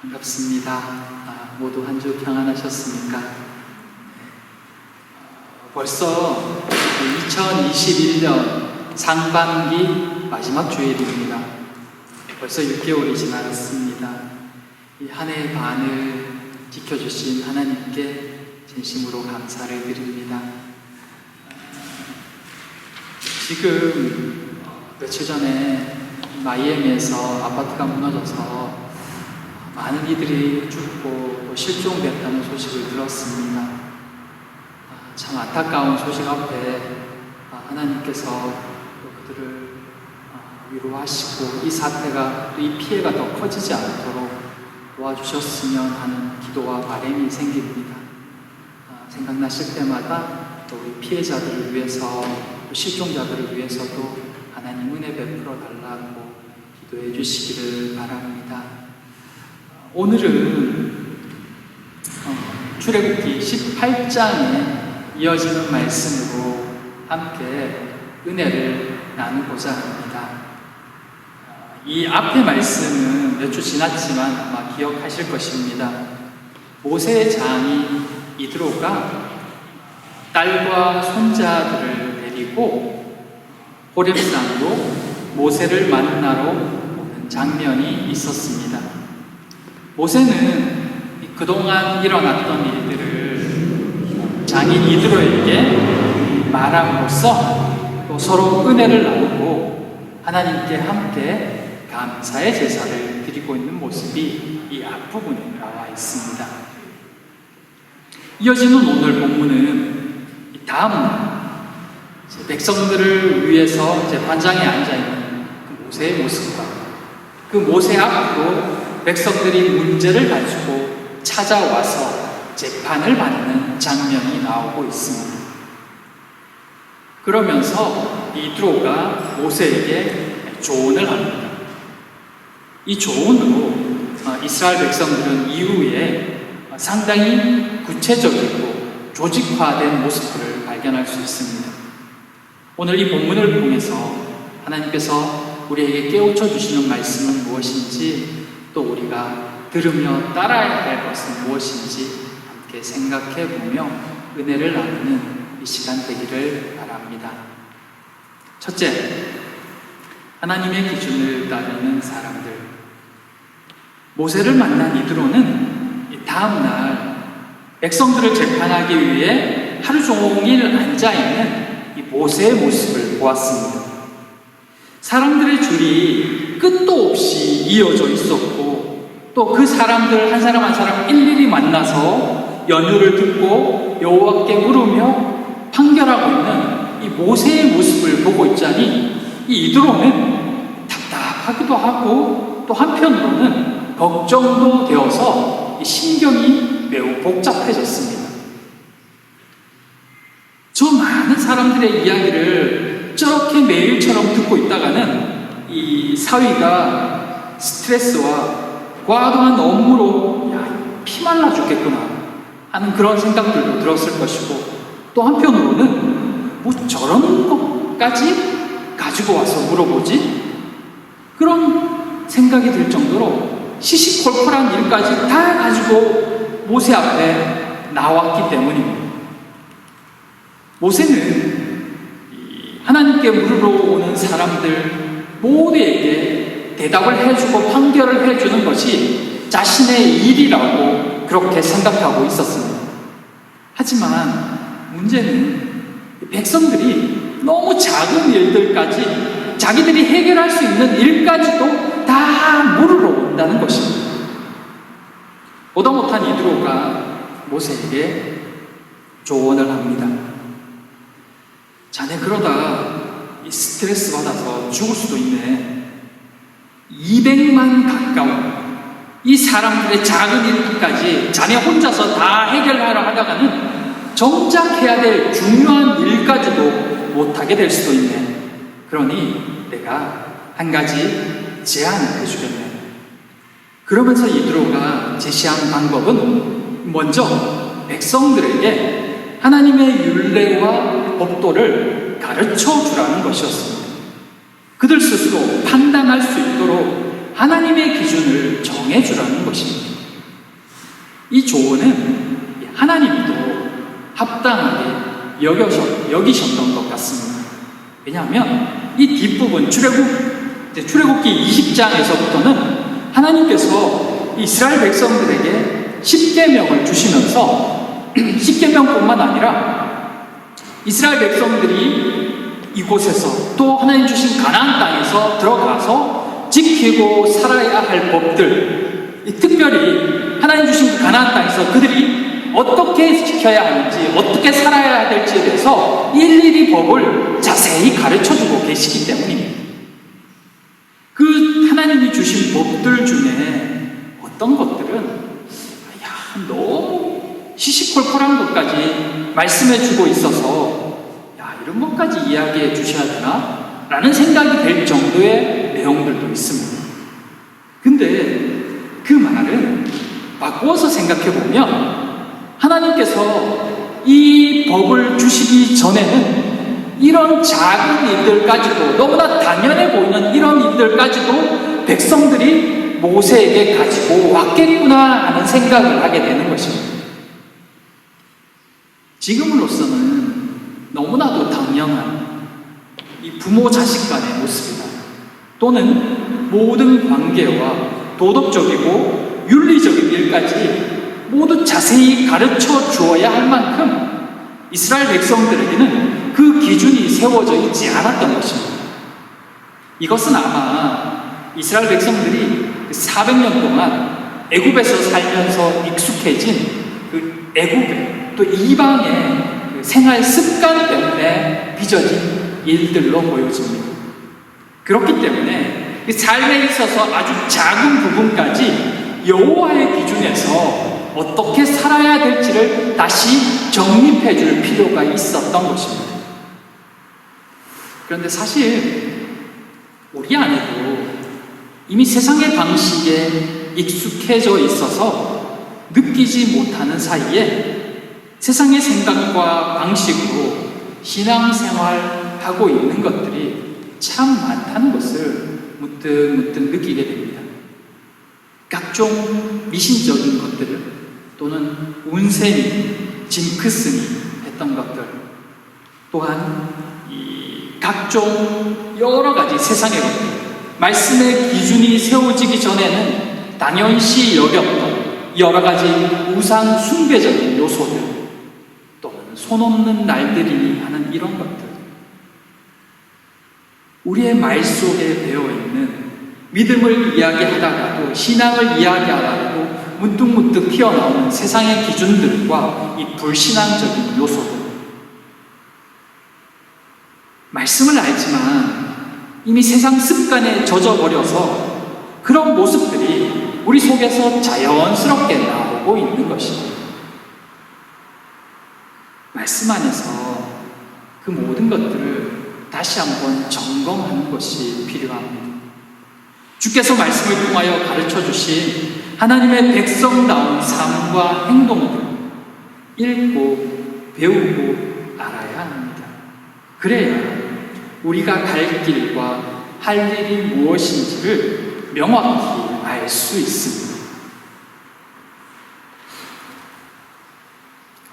반갑습니다. 모두 한 주 평안하셨습니까? 벌써 2021년 상반기 마지막 주일입니다. 벌써 6개월이 지났습니다. 이 한 해 반을 지켜주신 하나님께 진심으로 감사를 드립니다. 지금 며칠 전에 마이애미에서 아파트가 무너져서 많은 이들이 죽고 또 실종됐다는 소식을 들었습니다. 참 안타까운 소식 앞에 하나님께서 그들을 위로하시고 이 사태가 또 이 피해가 더 커지지 않도록 도와주셨으면 하는 기도와 바람이 생깁니다. 생각나실 때마다 또 우리 피해자들을 위해서 또 실종자들을 위해서도 하나님 은혜 베풀어 달라고 기도해 주시기를 바랍니다. 오늘은 출애굽기 18장에 이어지는 말씀으로 함께 은혜를 나누고자 합니다. 이 앞의 말씀은 몇 주 지났지만 아마 기억하실 것입니다. 모세의 장인 이드로가 딸과 손자들을 데리고 호렙산으로 모세를 만나러 오는 장면이 있었습니다. 모세는 그동안 일어났던 일들을 장인 이드로에게 말함으로써 또 서로 은혜를 나누고 하나님께 함께 감사의 제사를 드리고 있는 모습이 이 앞부분에 나와 있습니다. 이어지는 오늘 본문은 다음 백성들을 위해서 재판장에 앉아있는 그 모세의 모습과 그 모세 앞으로 백성들이 문제를 가지고 찾아와서 재판을 받는 장면이 나오고 있습니다. 그러면서 이드로가 모세에게 조언을 합니다. 이 조언으로 이스라엘 백성들은 이후에 상당히 구체적이고 조직화된 모습들을 발견할 수 있습니다. 오늘 이 본문을 통해서 하나님께서 우리에게 깨우쳐 주시는 말씀은 무엇인지 또 우리가 들으며 따라야 할 것은 무엇인지 함께 생각해 보며 은혜를 나누는 이 시간 되기를 바랍니다. 첫째, 하나님의 기준을 따르는 사람들. 모세를 만난 이드로는 다음날 백성들을 재판하기 위해 하루 종일 앉아있는 이 모세의 모습을 보았습니다. 사람들의 줄이 끝도 없이 이어져 있었고 또 그 사람들 한 사람 한 사람 일일이 만나서 연유를 듣고 여호와께 물으며 판결하고 있는 이 모세의 모습을 보고 있자니 이 이드로는 답답하기도 하고 또 한편으로는 걱정도 되어서 신경이 매우 복잡해졌습니다. 저 많은 사람들의 이야기를 저렇게 매일처럼 듣고 있다가는 이 사위가 스트레스와 과도한 업무로 피말라 죽겠구나 하는 그런 생각들도 들었을 것이고 또 한편으로는 뭐 저런 것까지 가지고 와서 물어보지? 그런 생각이 들 정도로 시시콜콜한 일까지 다 가지고 모세 앞에 나왔기 때문입니다. 모세는 하나님께 물으러 오는 사람들 모두에게 대답을 해주고 판결을 해주는 것이 자신의 일이라고 그렇게 생각하고 있었습니다. 하지만 문제는 백성들이 너무 작은 일들까지 자기들이 해결할 수 있는 일까지도 다 물으러 온다는 것입니다. 보다 못한 이드로가 모세에게 조언을 합니다. 자네 그러다 이 스트레스 받아서 죽을 수도 있네. 200만 가까운 이 사람들의 작은 일까지 자네 혼자서 다 해결하려 하다가는 정작 해야 될 중요한 일까지도 못하게 될 수도 있네. 그러니 내가 한 가지 제안을 해주겠네. 그러면서 이드로가 제시한 방법은 먼저 백성들에게 하나님의 율례와 법도를 가르쳐 주라는 것이었습니다. 그들 스스로 판단할 수 있도록 하나님의 기준을 정해주라는 것입니다. 이 조언은 하나님도 합당하게 여기셨던 것 같습니다. 왜냐하면 이 뒷부분 출애굽기 20장에서부터는 하나님께서 이스라엘 백성들에게 십계명을 주시면서 십계명뿐만 아니라 이스라엘 백성들이 이곳에서 또 하나님 주신 가나안 땅에서 들어가서 지키고 살아야 할 법들, 특별히 하나님 주신 그 가나안 땅에서 그들이 어떻게 지켜야 하는지, 어떻게 살아야 될지에 대해서 일일이 법을 자세히 가르쳐주고 계시기 때문입니다. 그 하나님이 주신 법들 중에 어떤 것들은 너무 시시콜콜한 것까지 말씀해주고 있어서 이런 것까지 이야기해 주셔야 되나? 라는 생각이 될 정도의 내용들도 있습니다. 근데 그 말은 바꾸어서 생각해보면 하나님께서 이 법을 주시기 전에는 이런 작은 일들까지도, 너무나 당연해 보이는 이런 일들까지도 백성들이 모세에게 가지고 왔겠구나 하는 생각을 하게 되는 것입니다. 지금으로서는 너무나도 당연한 이 부모 자식 간의 모습이다, 또는 모든 관계와 도덕적이고 윤리적인 일까지 모두 자세히 가르쳐 주어야 할 만큼 이스라엘 백성들에게는 그 기준이 세워져 있지 않았던 것입니다. 이것은 아마 이스라엘 백성들이 400년 동안 애굽에서 살면서 익숙해진 그 애굽의 또 이방의 그 생활 습관 때문에 빚어진 일들로 보여집니다. 그렇기 때문에 삶에 있어서 아주 작은 부분까지 여호와의 기준에서 어떻게 살아야 될지를 다시 정립해 줄 필요가 있었던 것입니다. 그런데 사실 우리 안에도 이미 세상의 방식에 익숙해져 있어서 느끼지 못하는 사이에 세상의 생각과 방식으로 신앙생활하고 있는 것들이 참 많다는 것을 문득 느끼게 됩니다. 각종 미신적인 것들을, 또는 운세니, 징크스니 했던 것들, 또한 이 각종 여러 가지 세상의 것들, 말씀의 기준이 세워지기 전에는 당연시 여겼던 여러 가지 우상 숭배적인 요소들, 또는 손 없는 날들이니 하는 이런 것들, 우리의 말 속에 배어있는 믿음을 이야기하다가도, 신앙을 이야기하다가도 문득문득 튀어나오는 세상의 기준들과 이 불신앙적인 요소들, 말씀을 알지만 이미 세상 습관에 젖어버려서 그런 모습들이 우리 속에서 자연스럽게 나오고 있는 것입니다. 말씀 안에서 그 모든 것들을 다시 한번 점검하는 것이 필요합니다. 주께서 말씀을 통하여 가르쳐 주신 하나님의 백성다운 삶과 행동들 읽고 배우고 알아야 합니다. 그래야 우리가 갈 길과 할 일이 무엇인지를 명확히 알 수 있습니다.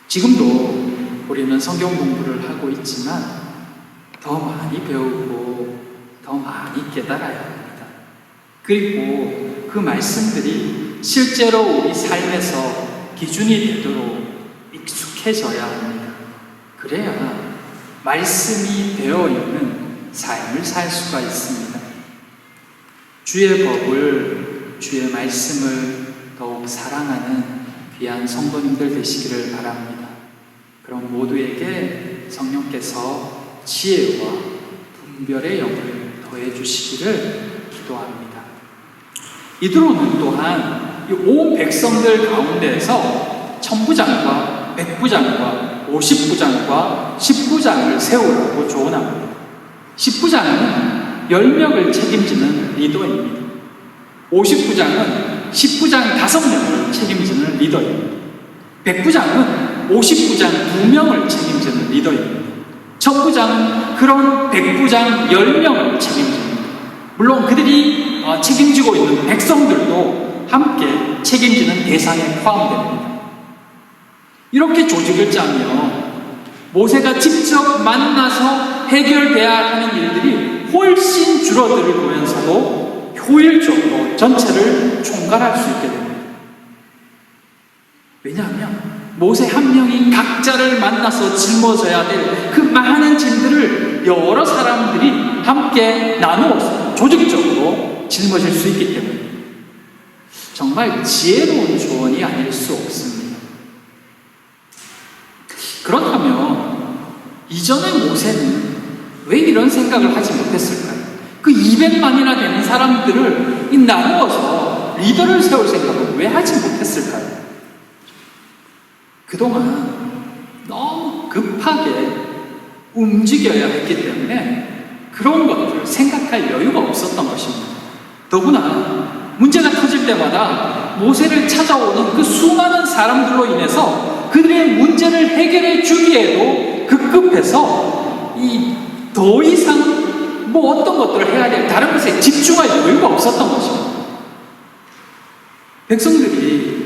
지금도 우리는 성경 공부를 하고 있지만 더 많이 배우고 더 많이 깨달아야 합니다. 그리고 그 말씀들이 실제로 우리 삶에서 기준이 되도록 익숙해져야 합니다. 그래야 말씀이 되어 있는 삶을 살 수가 있습니다. 주의 법을, 주의 말씀을 더욱 사랑하는 귀한 성도님들 되시기를 바랍니다. 그럼 모두에게 성령께서 지혜와 분별의 영을 더해 주시기를 기도합니다. 이드로는 또한 이 온 백성들 가운데에서 천부장과 백부장과 50부장과 10부장을 세우라고 조언합니다. 10부장은 10명을 책임지는 리더입니다. 50부장은 10부장 5명을 책임지는 리더입니다. 백부장은 50부장 2명을 책임지는 리더입니다. 천부장은 그런 백부장 10명을 책임집니다. 물론 그들이 책임지고 있는 백성들도 함께 책임지는 대상에 포함됩니다. 이렇게 조직을 짜면 모세가 직접 만나서 해결돼야 하는 일들이 훨씬 줄어들 거면서도 효율적으로 전체를 총괄할 수 있게 됩니다. 왜냐하면 모세 한 명이 각자를 만나서 짊어져야 될 그 많은 짐들을 여러 사람들이 함께 나누어서 조직적으로 짊어질 수 있기 때문에 정말 지혜로운 조언이 아닐 수 없습니다. 그렇다면 이전의 모세는 왜 이런 생각을 하지 못했을까요? 그 200만이나 되는 사람들을 나누어서 리더를 세울 생각을 왜 하지 못했을까요? 그동안 너무 급하게 움직여야 했기 때문에 그런 것들을 생각할 여유가 없었던 것입니다. 더구나 문제가 터질 때마다 모세를 찾아오는 그 수많은 사람들로 인해서 그들의 문제를 해결해 주기에도 급급해서 더 이상 어떤 것들을 해야 될 다른 것에 집중할 여유가 없었던 것입니다. 백성들이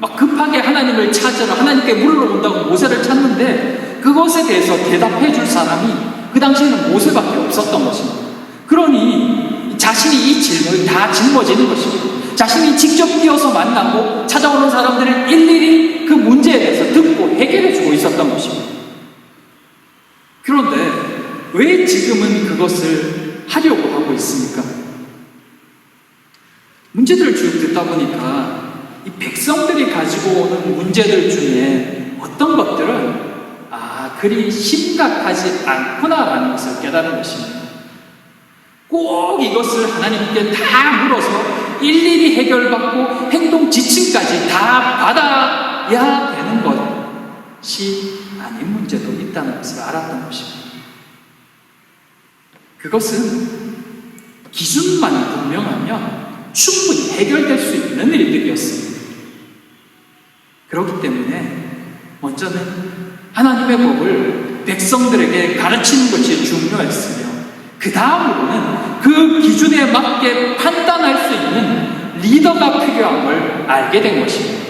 막 급하게 하나님을 찾으러 하나님께 물어본다고 모세를 찾는데 그것에 대해서 대답해 줄 사람이 그 당시에는 모세밖에 없었던 것입니다. 그러니 자신이 이 질문을 다 짊어지는 것입니다. 자신이 직접 뛰어서 만나고 찾아오는 사람들을 일일이 그 문제에 대해서 듣고 해결해 주고 있었던 것입니다. 그런데 왜 지금은 그것을 하려고 하고 있습니까? 문제들을 쭉 듣다 보니까 이 백성들이 가지고 오는 문제들 중에 어떤 것들은 그리 심각하지 않구나라는 것을 깨달은 것입니다. 꼭 이것을 하나님께 다 물어서 일일이 해결받고 행동 지침까지 다 받아야 되는 것이 아닌 문제도 있다는 것을 알았던 것입니다. 그것은 기준만 분명하면 충분히 해결될 수 있는 일들이었습니다. 그렇기 때문에 먼저는 하나님의 법을 백성들에게 가르치는 것이 중요했으며 그 다음으로는 그 기준에 맞게 판단할 수 있는 리더가 필요함을 알게 된 것입니다.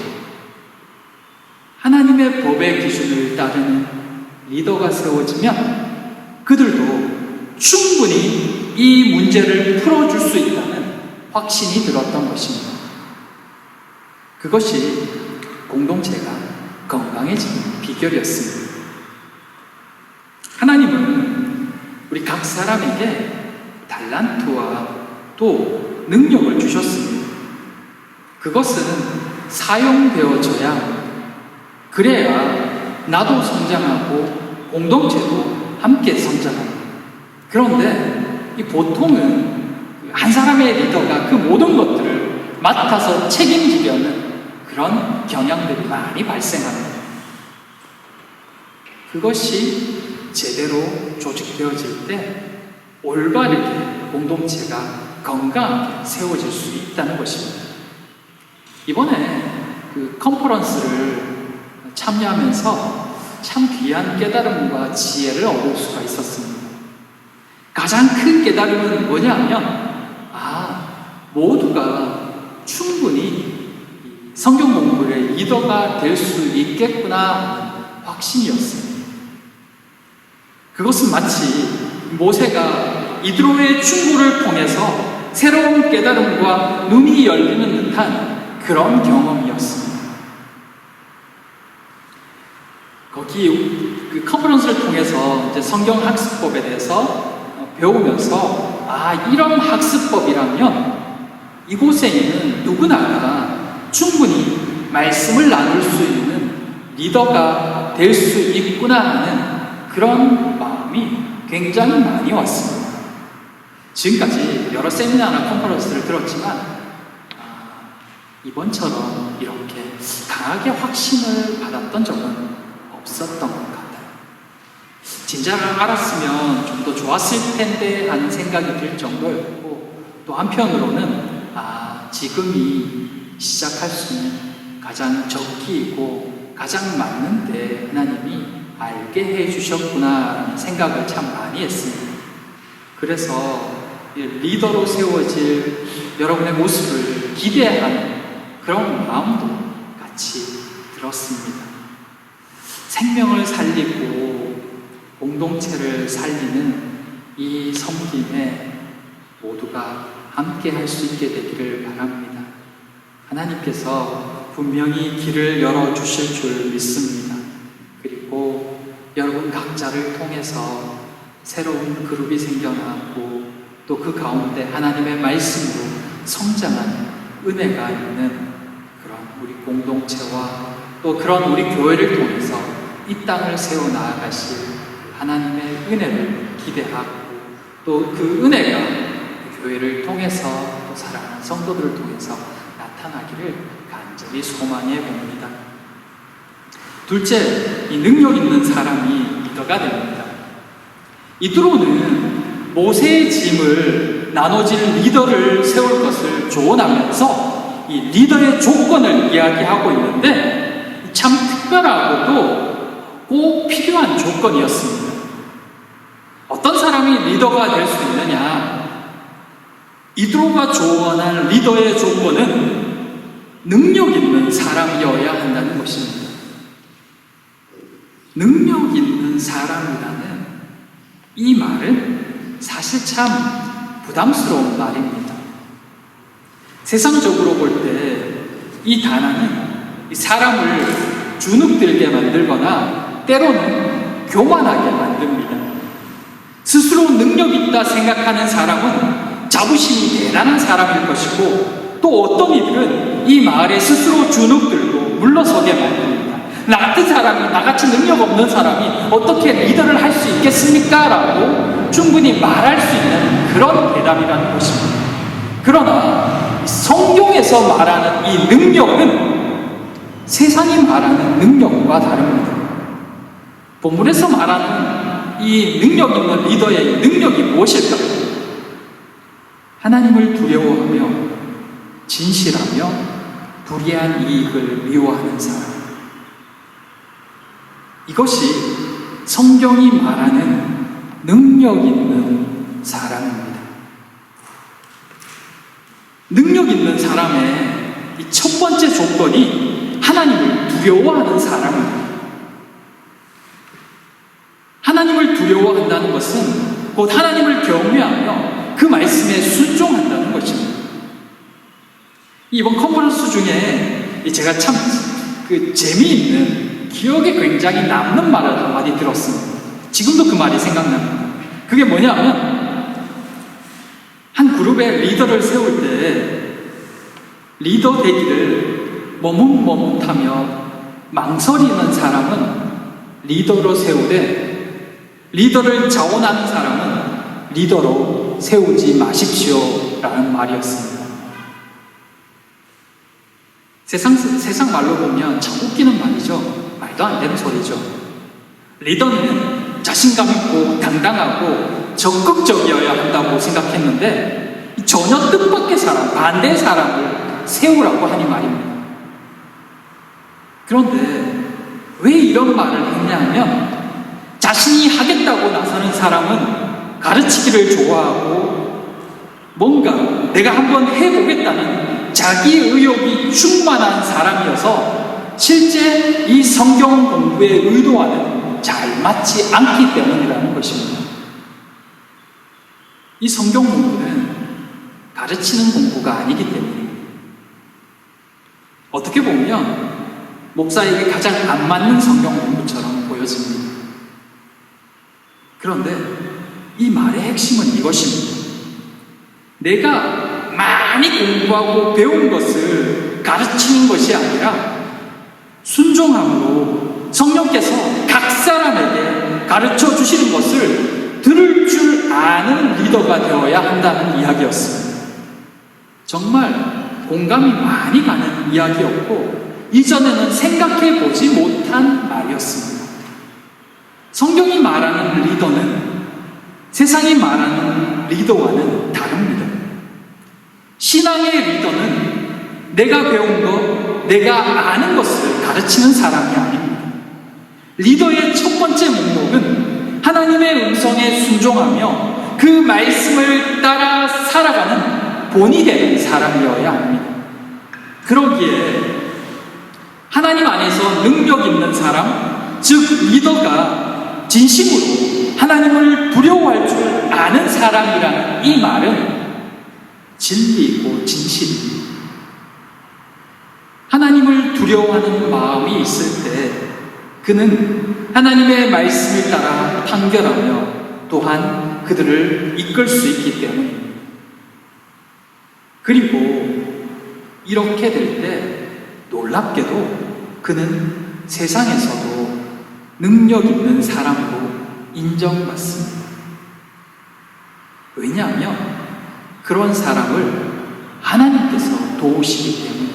하나님의 법의 기준을 따르는 리더가 세워지면 그들도 충분히 이 문제를 풀어줄 수 있다는 확신이 들었던 것입니다. 그것이 공동체가 건강해지는 비결이었습니다. 하나님은 우리 각 사람에게 달란트와 또 능력을 주셨습니다. 그것은 사용되어져야 그래야 나도 성장하고 공동체도 함께 성장합니다. 그런데 보통은 한 사람의 리더가 그 모든 것들을 맡아서 책임지려는 그런 경향들이 많이 발생합니다. 그것이 제대로 조직되어질 때 올바르게 공동체가 건강하게 세워질 수 있다는 것입니다. 이번에 그 컨퍼런스를 참여하면서 참 귀한 깨달음과 지혜를 얻을 수가 있었습니다. 가장 큰 깨달음은 뭐냐면 모두가 충분히 성경 공부의 리더가 될 수 있겠구나 하는 확신이었습니다. 그것은 마치 모세가 이드로의 충고를 통해서 새로운 깨달음과 눈이 열리는 듯한 그런 경험이었습니다. 거기 그 컨퍼런스를 통해서 이제 성경 학습법에 대해서 배우면서 이런 학습법이라면 이곳에 있는 누구나가 충분히 말씀을 나눌 수 있는 리더가 될 수 있구나 하는 그런 마음이 굉장히 많이 왔습니다. 지금까지 여러 세미나나 컨퍼런스를 들었지만 이번처럼 이렇게 강하게 확신을 받았던 적은 없었던 것 같아요. 진짜를 알았으면 좀 더 좋았을 텐데 하는 생각이 들 정도였고, 또 한편으로는 지금이 시작할 수 있는 가장 적기이고 가장 맞는데 하나님이 알게 해주셨구나라는 생각을 참 많이 했습니다. 그래서 리더로 세워질 여러분의 모습을 기대하는 그런 마음도 같이 들었습니다. 생명을 살리고 공동체를 살리는 이 섬김에 모두가 함께 할 수 있게 되기를 바랍니다. 하나님께서 분명히 길을 열어주실 줄 믿습니다. 그리고 여러분 각자를 통해서 새로운 그룹이 생겨나고 또 그 가운데 하나님의 말씀으로 성장하는 은혜가 있는 그런 우리 공동체와 또 그런 우리 교회를 통해서 이 땅을 세워 나아가실 하나님의 은혜를 기대하고 또 그 은혜가 교회를 통해서 또 사랑하는 성도들을 통해서 나타나기를 간절히 소망해 봅니다. 둘째, 이 능력 있는 사람이 리더가 됩니다. 이드로는 모세의 짐을 나눠질 리더를 세울 것을 조언하면서 이 리더의 조건을 이야기하고 있는데 참 특별하고도 꼭 필요한 조건이었습니다. 어떤 사람이 리더가 될 수 있느냐? 이드로가 조언한 리더의 조건은 능력 있는 사람이어야 한다는 것입니다. 능력 있는 사람이라는 이 말은 사실 참 부담스러운 말입니다. 세상적으로 볼 때 이 단어는 사람을 주눅들게 만들거나 때로는 교만하게 만듭니다. 스스로 능력 있다 생각하는 사람은 자부심이 대단한 사람일 것이고 또 어떤 이들은 이 말에 스스로 주눅들고 물러서게 만듭니다. 나 같은 사람이, 나같이 능력 없는 사람이 어떻게 리더를 할 수 있겠습니까? 라고 충분히 말할 수 있는 그런 대답이라는 것입니다. 그러나 성경에서 말하는 이 능력은 세상이 말하는 능력과 다릅니다. 본문에서 말하는 이 능력 있는 리더의 능력이 무엇일까요? 하나님을 두려워하며 진실하며 불의한 이익을 미워하는 사람. 이것이 성경이 말하는 능력 있는 사람입니다. 능력 있는 사람의 이 첫 번째 조건이 하나님을 두려워하는 사람입니다. 하나님을 두려워한다는 것은 곧 하나님을 경외하며 그 말씀에 순종한다는 것입니다. 이번 컨퍼런스 중에 제가 참 재미있는 기억에 굉장히 남는 말을 한마디 들었습니다. 지금도 그 말이 생각납니다. 그게 뭐냐면 한 그룹의 리더를 세울 때 리더 되기를 머뭇머뭇하며 망설이는 사람은 리더로 세우되 리더를 자원하는 사람은 리더로 세우지 마십시오 라는 말이었습니다. 세상 말로 보면 참 웃기는 말이죠. 말도 안 되는 소리죠. 리더는 자신감 있고 당당하고 적극적이어야 한다고 생각했는데 전혀 뜻밖의 사람, 반대의 사람을 세우라고 하니 말입니다. 그런데 왜 이런 말을 했냐면 자신이 하겠다고 나서는 사람은 가르치기를 좋아하고 뭔가 내가 한번 해보겠다는 자기 의욕이 충만한 사람이어서 실제 이 성경 공부의 의도와는 잘 맞지 않기 때문이라는 것입니다. 이 성경 공부는 가르치는 공부가 아니기 때문입니다. 어떻게 보면 목사에게 가장 안 맞는 성경 공부처럼 보여집니다. 그런데 이 말의 핵심은 이것입니다. 내가 많이 공부하고 배운 것을 가르치는 것이 아니라 순종함으로 성령께서 각 사람에게 가르쳐 주시는 것을 들을 줄 아는 리더가 되어야 한다는 이야기였습니다. 정말 공감이 많이 가는 이야기였고 이전에는 생각해 보지 못한 말이었습니다. 성경이 말하는 리더는 세상이 말하는 리더와는 다릅니다. 신앙의 리더는 내가 배운 것, 내가 아는 것을 가르치는 사람이 아닙니다. 리더의 첫 번째 목록은 하나님의 음성에 순종하며 그 말씀을 따라 살아가는 본이 되는 사람이어야 합니다. 그러기에 하나님 안에서 능력 있는 사람, 즉 리더가 진심으로 하나님을 두려워할 줄 아는 사람이라는 이 말은 진리이고 진실입니다. 하나님을 두려워하는 마음이 있을 때 그는 하나님의 말씀을 따라 판결하며 또한 그들을 이끌 수 있기 때문입니다. 그리고 이렇게 될 때 놀랍게도 그는 세상에서도 능력 있는 사람으로 인정받습니다. 왜냐하면 그런 사람을 하나님께서 도우시기 때문입니다.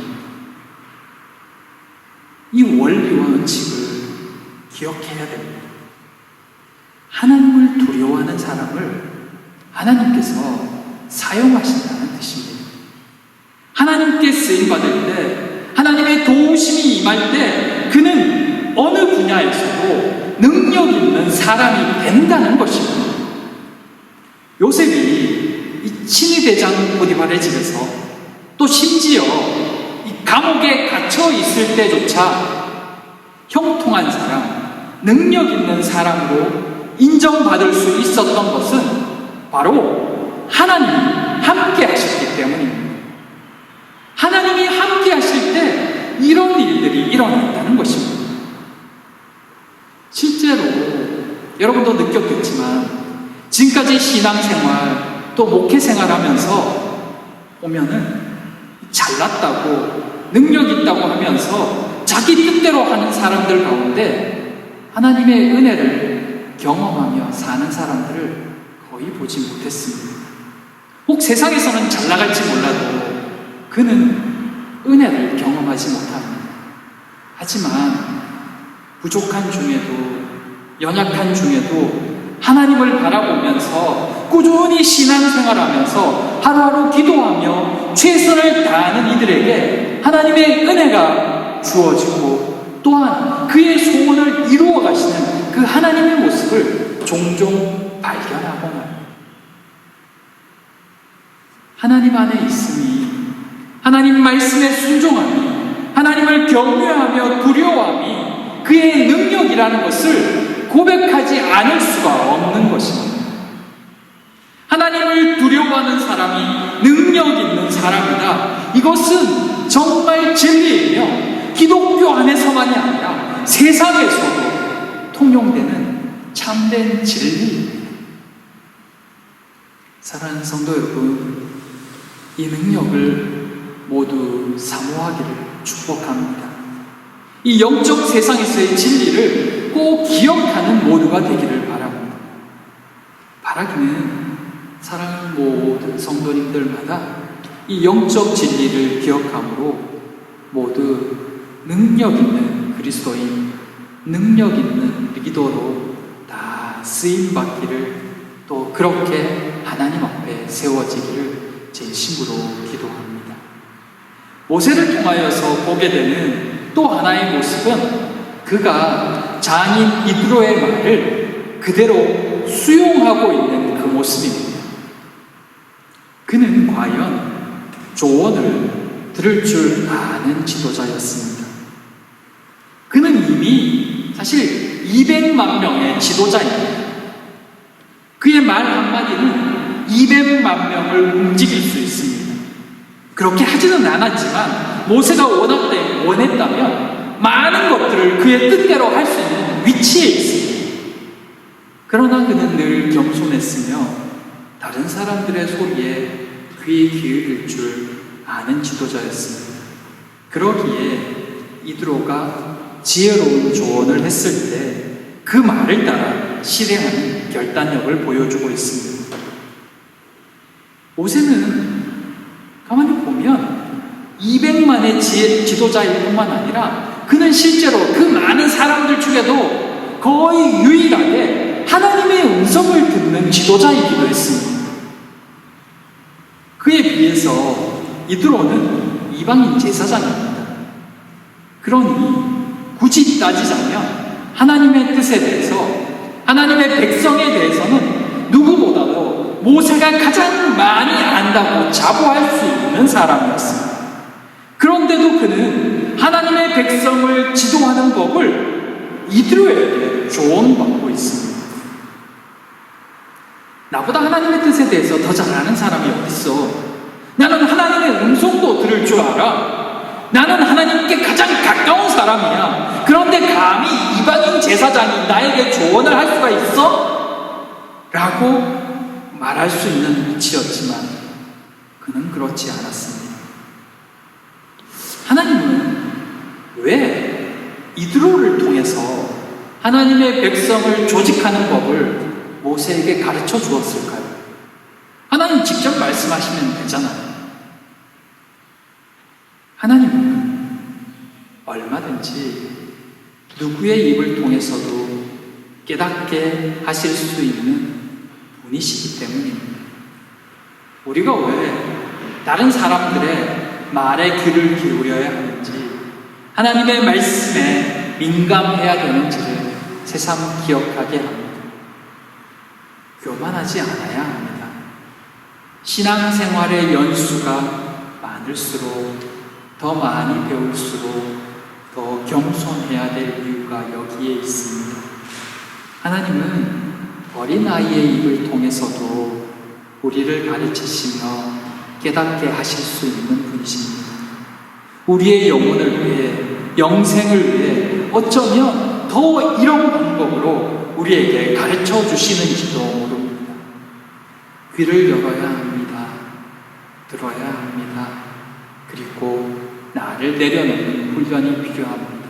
이 원리와 원칙을 기억해야 됩니다. 하나님을 두려워하는 사람을 하나님께서 사용하신다는 뜻입니다. 하나님께 쓰임받을 때, 하나님의 도우심이 임할 때 그는 어느 분야에서도 능력 있는 사람이 된다는 것입니다. 요셉이 이 친위대장 보디발의 집에서 또 심지어 이 감옥에 갇혀 있을 때조차 형통한 사람, 능력 있는 사람으로 인정받을 수 있었던 것은 바로 하나님이 함께 하셨기 때문입니다. 하나님이 함께 하실 때 이런 일들이 일어난다는 것입니다. 실제로 여러분도 느꼈겠지만 지금까지 신앙생활 또 목회생활 하면서 보면은 잘났다고 능력 있다고 하면서 자기 뜻대로 하는 사람들 가운데 하나님의 은혜를 경험하며 사는 사람들을 거의 보지 못했습니다. 혹 세상에서는 잘 나갈지 몰라도 그는 은혜를 경험하지 못합니다. 하지만 부족한 중에도 연약한 중에도 하나님을 바라보면서 꾸준히 신앙생활하면서 하루하루 기도하며 최선을 다하는 이들에게 하나님의 은혜가 주어지고 또한 그의 소원을 이루어 가시는 그 하나님의 모습을 종종 발견하곤 합니다. 하나님 안에 있음이, 하나님 말씀에 순종함이, 하나님을 경외하며 두려워함이 그의 능력이라는 것을 고백하지 않을 수가 없는 것입니다. 하나님을 두려워하는 사람이 능력 있는 사람이다. 이것은 정말 진리이며 기독교 안에서만이 아니라 세상에서도 통용되는 참된 진리입니다. 사랑하는 성도 여러분, 이 능력을 모두 사모하기를 축복합니다. 이 영적 세상에서의 진리를 꼭 기억하는 모두가 되기를 바랍니다. 바라기는 사랑하는 모든 성도님들마다 이 영적 진리를 기억함으로 모두 능력 있는 그리스도인, 능력 있는 리더로 다 쓰임받기를, 또 그렇게 하나님 앞에 세워지기를 진심으로 기도합니다. 모세를 통하여서 보게 되는 또 하나의 모습은 그가 장인 이드로의 말을 그대로 수용하고 있는 그 모습입니다. 그는 과연 조언을 들을 줄 아는 지도자였습니다. 그는 이미 사실 200만 명의 지도자입니다. 그의 말 한마디는 200만 명을 움직일 수 있습니다. 그렇게 하지는 않았지만 모세가 원했다면 많은 것들을 그의 뜻대로 할 수 있는 위치에 있습니다. 그러나 그는 늘 겸손했으며 다른 사람들의 소리에 귀 기울일 줄 아는 지도자였습니다. 그러기에 이드로가 지혜로운 조언을 했을 때 그 말을 따라 실행하는 결단력을 보여주고 있습니다. 모세는 가만히 보면 200만의 지도자일 뿐만 아니라 그는 실제로 그 많은 사람들 중에도 거의 유일하게 하나님의 음성을 듣는 지도자이기도 했습니다. 그에 비해서 이드로는 이방인 제사장입니다. 그러니 굳이 따지자면 하나님의 뜻에 대해서, 하나님의 백성에 대해서는 누구보다도 모세가 가장 많이 안다고 자부할 수 있는 사람이었습니다. 그런데도 그는 하나님의 백성을 지도하는 법을 이드로에게 조언받고 있습니다. 나보다 하나님의 뜻에 대해서 더 잘 아는 사람이 어딨어? 나는 하나님의 음성도 들을 줄 알아. 나는 하나님께 가장 가까운 사람이야. 그런데 감히 이방인 제사장이 나에게 조언을 할 수가 있어? 라고 말할 수 있는 위치였지만 그는 그렇지 않았습니다. 하나님은 왜 이드로를 통해서 하나님의 백성을 조직하는 법을 모세에게 가르쳐 주었을까요? 하나님 직접 말씀하시면 되잖아요. 하나님은 얼마든지 누구의 입을 통해서도 깨닫게 하실 수 있는 분이시기 때문입니다. 우리가 왜 다른 사람들의 말에 귀를 기울여야 하는지, 하나님의 말씀에 민감해야 되는지를 새삼 기억하게 합니다. 교만하지 않아야 합니다. 신앙생활의 연수가 많을수록, 더 많이 배울수록 더 겸손해야 될 이유가 여기에 있습니다. 하나님은 어린아이의 입을 통해서도 우리를 가르치시며 깨닫게 하실 수 있는 분이십니다. 우리의 영혼을 위해, 영생을 위해 어쩌면 더 이런 방법으로 우리에게 가르쳐 주시는지도 모릅니다. 귀를 열어야 합니다. 들어야 합니다. 그리고 나를 내려놓는 훈련이 필요합니다.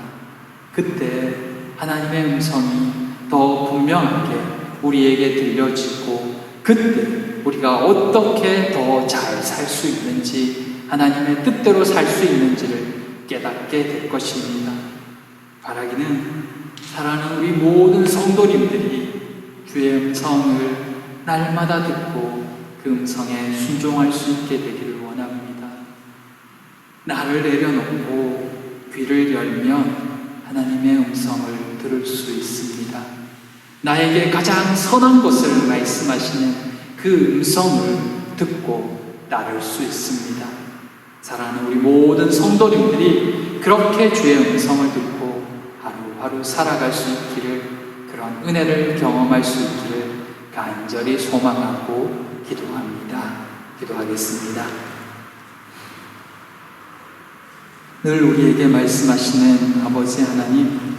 그때 하나님의 음성이 더 분명하게 우리에게 들려지고, 그때 우리가 어떻게 더 잘 살 수 있는지, 하나님의 뜻대로 살 수 있는지를 깨닫게 될 것입니다. 바라기는 사랑하는 우리 모든 성도님들이 주의 음성을 날마다 듣고 그 음성에 순종할 수 있게 되기를 원합니다. 나를 내려놓고 귀를 열면 하나님의 음성을 들을 수 있습니다. 나에게 가장 선한 것을 말씀하시는 그 음성을 듣고 나를 수 있습니다. 사랑하는 우리 모든 성도님들이 그렇게 주의 음성을 듣고 하루하루 살아갈 수 있기를, 그런 은혜를 경험할 수 있기를 간절히 소망하고 기도합니다. 기도하겠습니다. 늘 우리에게 말씀하시는 아버지 하나님,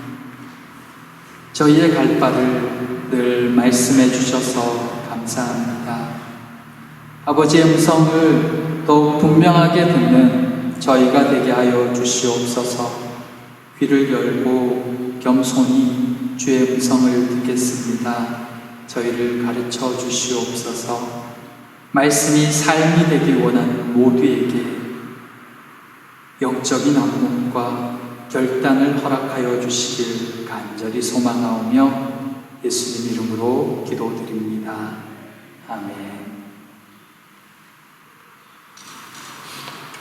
저희의 갈 바를 늘 말씀해 주셔서 감사합니다. 아버지의 음성을 더욱 분명하게 듣는 저희가 되게 하여 주시옵소서. 귀를 열고 겸손히 주의 음성을 듣겠습니다. 저희를 가르쳐 주시옵소서. 말씀이 삶이 되기 원하는 모두에게 영적인 안목과 결단을 허락하여 주시길 간절히 소망하오며 예수님 이름으로 기도드립니다. 아멘.